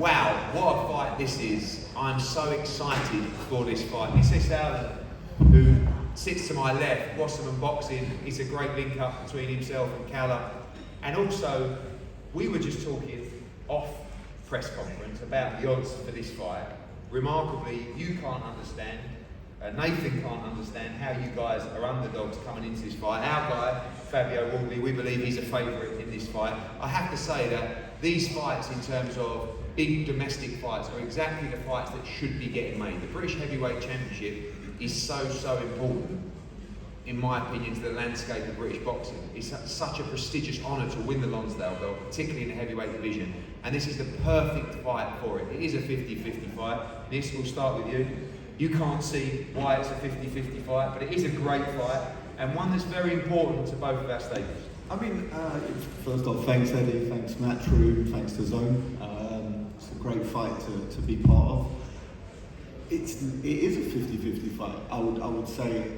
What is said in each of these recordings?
Wow, what a fight this is. I'm so excited for this fight. This is Allen, who sits to my left, Wasserman Boxing. It's a great link up between himself and Calla. And also, we were just talking off press conference about the odds for this fight. Remarkably, you can't understand, Nathan can't understand how you guys are underdogs coming into this fight. Our guy, Fabio Wardley, we believe he's a favourite in this fight. I have to say that these fights, in terms of big domestic fights, are exactly the fights that should be getting made. The British Heavyweight Championship is so important, in my opinion, to the landscape of British boxing. It's such a prestigious honour to win the Lonsdale belt, particularly in the heavyweight division. And this is the perfect fight for it. It is a 50-50 fight. This will start with you. You can't see why it's a 50-50 fight, but it is a great fight, and one that's very important to both of our stables. I mean, first off, thanks Eddie, thanks Matt True, thanks to Zone. It's a great fight to be part of. It is a 50-50 fight. I would say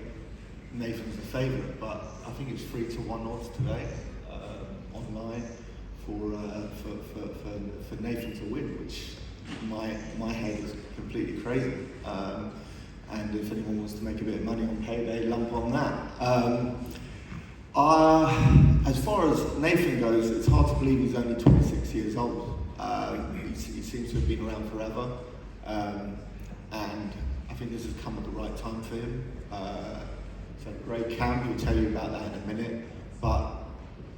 Nathan's the favourite, but I think it's 3-1 odds today online for Nathan to win, which my head is completely crazy. And if anyone wants to make a bit of money on payday, lump on that. As far as Nathan goes, it's hard to believe he's only 26 years old. He seems to have been around forever. And I think this has come at the right time for him. It's a great camp, he'll tell you about that in a minute. But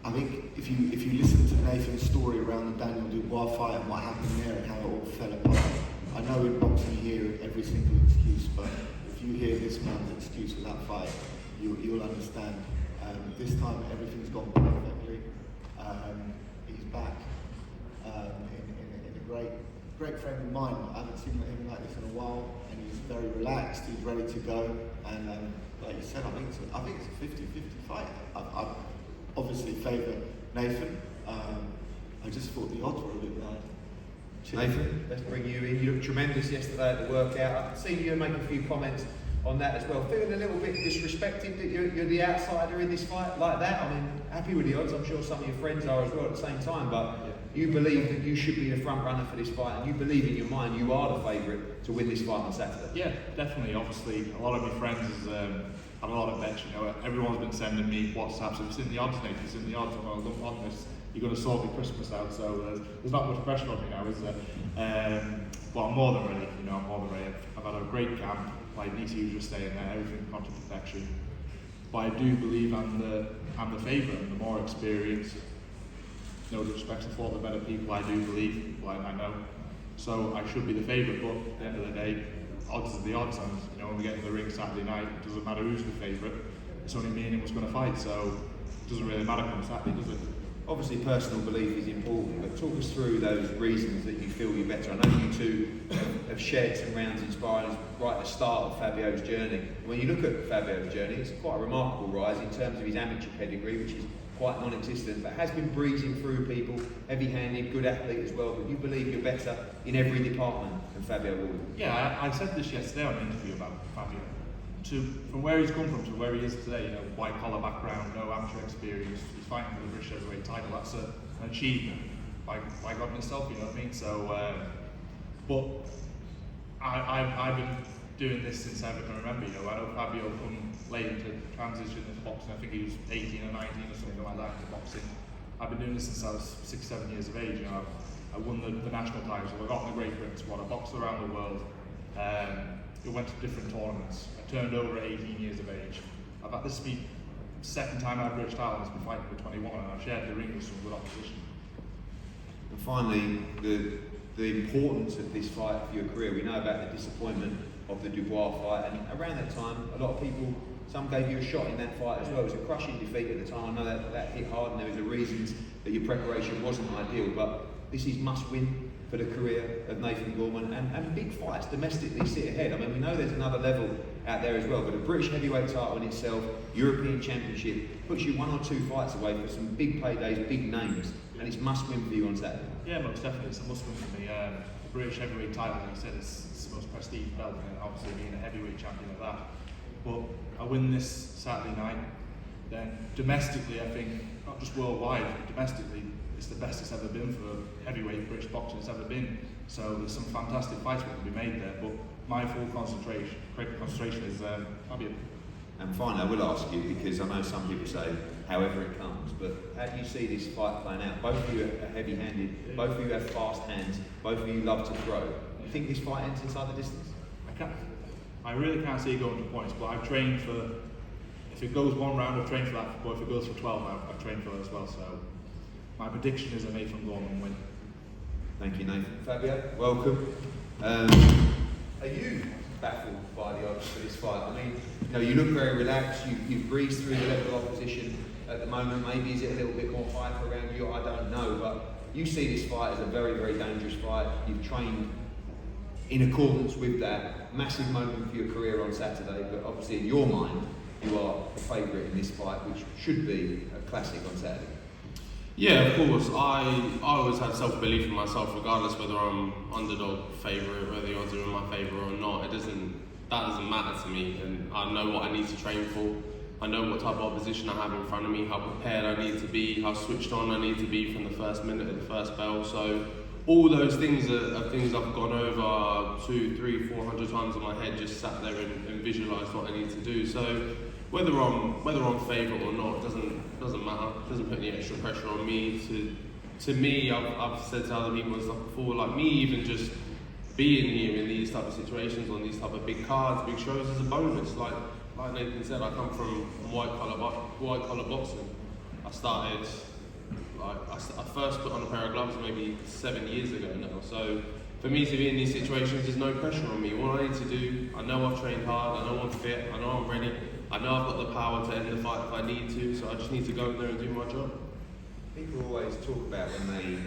I think if you listen to Nathan's story around the Daniel Dubois fight and what happened there and how it all fell apart, I know in boxing you hear every single excuse, but if you hear this man's excuse for that fight, you'll understand. This time everything's gone perfectly. He's back in a great frame of mind. I haven't seen him like this in a while, and he's very relaxed. He's ready to go, and like you said, I think it's a 50-50 fight. I obviously favour Nathan. I just thought the odds were a bit bad. Nathan, let's bring you in. You looked tremendous yesterday at the workout. I could see you make a few comments on that as well. Feeling a little bit disrespected that you're the outsider in this fight like that. I mean, happy with the odds. I'm sure some of your friends are as well at the same time, but you believe that you should be the front runner for this fight, and you believe in your mind you are the favourite to win this fight on Saturday. Yeah, definitely. Obviously, a lot of my friends have a lot of bets. You know, everyone's been sending me WhatsApps. It's in the odds, Nathan. It's in the odds. I'm look on this. You're going to sort me Christmas out, so there's not much pressure on me now, is there? But I'm more than ready. You know, I'm more than ready. I've had a great camp. Like Nisi was just saying there, everything gone to perfection. But I do believe I'm the favourite and the more experienced. No disrespect to all the better people, I do believe, like I know. So I should be the favourite, but at the end of the day, odds are the odds, and you know, when we get in the ring Saturday night, it doesn't matter who's the favourite. It's only me and him who's going to fight, so it doesn't really matter come Saturday, does it? Obviously, personal belief is important, but talk us through those reasons that you feel you're better. I know you two have shared some rounds inspiring right at the start of Fabio's journey. When you look at Fabio's journey, it's quite a remarkable rise in terms of his amateur pedigree, which is quite non-existent, but has been breezing through people, heavy-handed, good athlete as well. But you believe you're better in every department than Fabio Wardley. Yeah, I said this yesterday on an interview about Fabio. From where he's come from to where he is today, you know, white collar background, no amateur experience, he's fighting for the British Heavyweight title. That's an achievement by God himself, you know what I mean? So, but I've been doing this since I can remember. You know, I know Fabio come late into transition into boxing. I think he was 18 or 19 or something like that into boxing. I've been doing this since I was 6-7 years of age. You know, I won the national title. I got in the Great Britain squad. I boxed around the world. I went to different tournaments. I turned over at 18 years of age. I've had this be second time I've British title. I've been fighting for 21, and I've shared the ring with some good opposition. And finally, the importance of this fight for your career. We know about the disappointment of the Dubois fight, and around that time, a lot of people, some gave you a shot in that fight as well. It was a crushing defeat at the time. I know that hit hard, and there was a reasons that your preparation wasn't ideal, but this is must-win for the career of Nathan Gorman, and big fights domestically sit ahead. I mean, we know there's another level out there as well, but a British heavyweight title in itself, European Championship, puts you 1 or 2 fights away for some big paydays, big names, and it's must-win for you on Saturday. Yeah, most definitely, it's a must-win for me. The British heavyweight title, like you said, it's the most prestige belt, and obviously being a heavyweight champion of that. But I win this Saturday night, then domestically, I think, not just worldwide, but domestically, it's the best it's ever been for heavyweight British boxing it's ever been. So there's some fantastic fights that can be made there, but my full concentration is Fabio. And finally, I will ask you, because I know some people say, however it comes, but how do you see this fight playing out? Both of you are heavy-handed, both of you have fast hands, both of you love to throw. Do you think this fight ends inside the distance? I really can't see it going to points, but I've trained for, if it goes one round, I've trained for that, but if it goes for 12, I've trained for that as well, so my prediction is a Nathan Gorman win. Thank you, Nathan. Fabio, welcome. Are you baffled by the odds for this fight? I mean, you know, you look very relaxed, you've breezed through the level of opposition at the moment. Maybe is it a little bit more hype around you? I don't know, but you see this fight as a very, very dangerous fight. You've trained in accordance with that. Massive moment for your career on Saturday, but obviously in your mind, you are the favourite in this fight, which should be a classic on Saturday. Yeah, of course. I always have self-belief in myself, regardless whether I'm underdog favourite, whether the odds are in my favour or not. That doesn't matter to me, and I know what I need to train for. I know what type of opposition I have in front of me, how prepared I need to be, how switched on I need to be from the first minute of the first bell. So all those things are things I've gone over 200, 300, 400 times in my head, just sat there and visualised what I need to do. So whether I'm favourite or not doesn't matter. It doesn't put any extra pressure on me. To me, I've said to other people and stuff before, like me even just being here in these type of situations on these type of big cards, big shows is a bonus. Like Nathan said, I come from white collar boxing. I first put on a pair of gloves maybe 7 years ago now. So for me to be in these situations, there's no pressure on me. All I need to do, I know I've trained hard, I know I'm fit, I know I'm ready, I know I've got the power to end the fight if I need to, so I just need to go in there and do my job. People always talk about, when they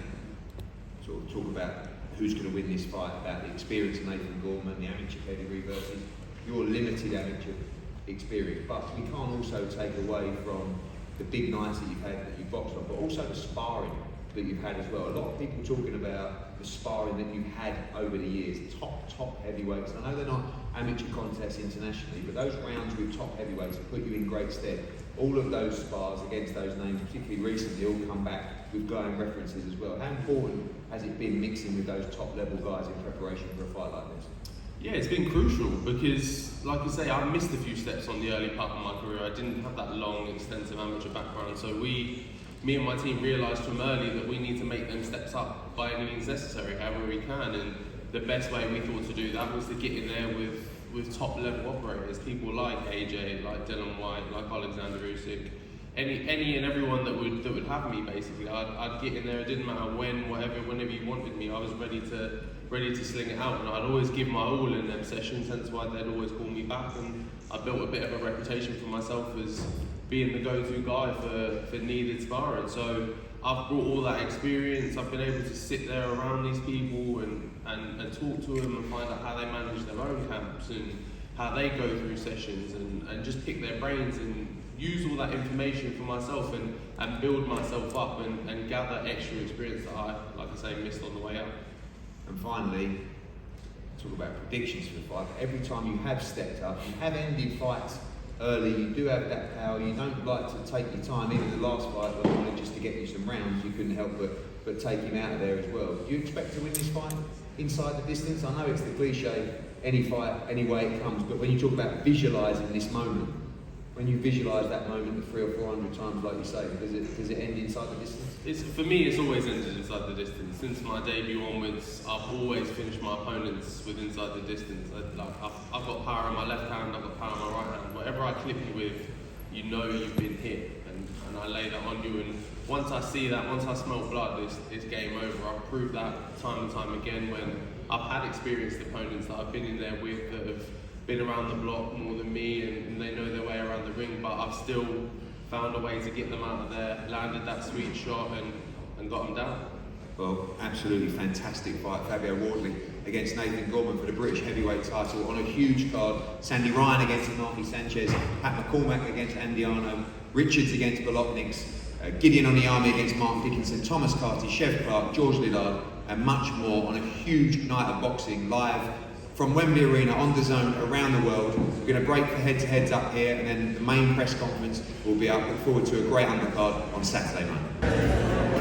sort of talk about who's going to win this fight, about the experience of Nathan Gorman, the amateur pedigree versus your limited amateur experience, but we can't also take away from the big nights that you've had, that you've boxed on, but also the sparring that you've had as well. A lot of people talking about the sparring that you've had over the years, top heavyweights. I know they're not amateur contests internationally, but those rounds with top heavyweights have put you in great stead. All of those spars against those names, particularly recently, all come back with glowing references as well. How important has it been mixing with those top level guys in preparation for a fight like this? Yeah, it's been crucial because, like you say, I missed a few steps on the early part of my career. I didn't have that long, extensive amateur background, so me and my team realised from early that we need to make them steps up by any means necessary, however we can. And the best way we thought to do that was to get in there with top level operators, people like AJ, like Dylan White, like Alexander Usyk, any and everyone that would have me basically. I'd get in there. It didn't matter when, whenever you wanted me. I was ready to sling it out, and I'd always give my all in them sessions. Hence why they'd always call me back, and I built a bit of a reputation for myself as being the go-to guy for needed sparring. So I've brought all that experience. I've been able to sit there around these people and talk to them and find out how they manage their own camps and how they go through sessions and just pick their brains and use all that information for myself and build myself up and gather extra experience that I, like I say, missed on the way up. And finally, talk about predictions for the fight. Every time you have stepped up, you have ended fights early, you do have that power, you don't like to take your time. Even the last fight, I wanted just to get you some rounds, you couldn't help but take him out of there as well. Do you expect to win this fight inside the distance? I know it's the cliche, any fight, any way it comes, but when you talk about visualising this moment, when you visualise that moment the 300 or 400 times, like you say, does it end inside the distance? For me, it's always ended inside the distance. Since my debut onwards, I've always finished my opponents with inside the distance. I've got power in my left hand, I've got power in my right hand. Whatever I clip you with, you know you've been hit, and I lay that on you. And once I see that, once I smell blood, it's game over. I've proved that time and time again when I've had experienced opponents that I've been in there with that have been around the block more than me and they know their way around the ring, but I've still found a way to get them out of there, landed that sweet shot and got them down. Well, absolutely fantastic fight. Fabio Wardley against Nathan Gorman for the British heavyweight title on a huge card. Sandy Ryan against Anarki Sanchez, Pat McCormack against Andy Arno, Richards against Bolotniks, Gideon Onyami against Mark Dickinson, Thomas Carty, Chev Clark, George Lillard, and much more on a huge night of boxing live from Wembley Arena on the zone around the world. We're going to break for head-to-heads up here, and then the main press conference will be up. Look forward to a great undercard on Saturday night.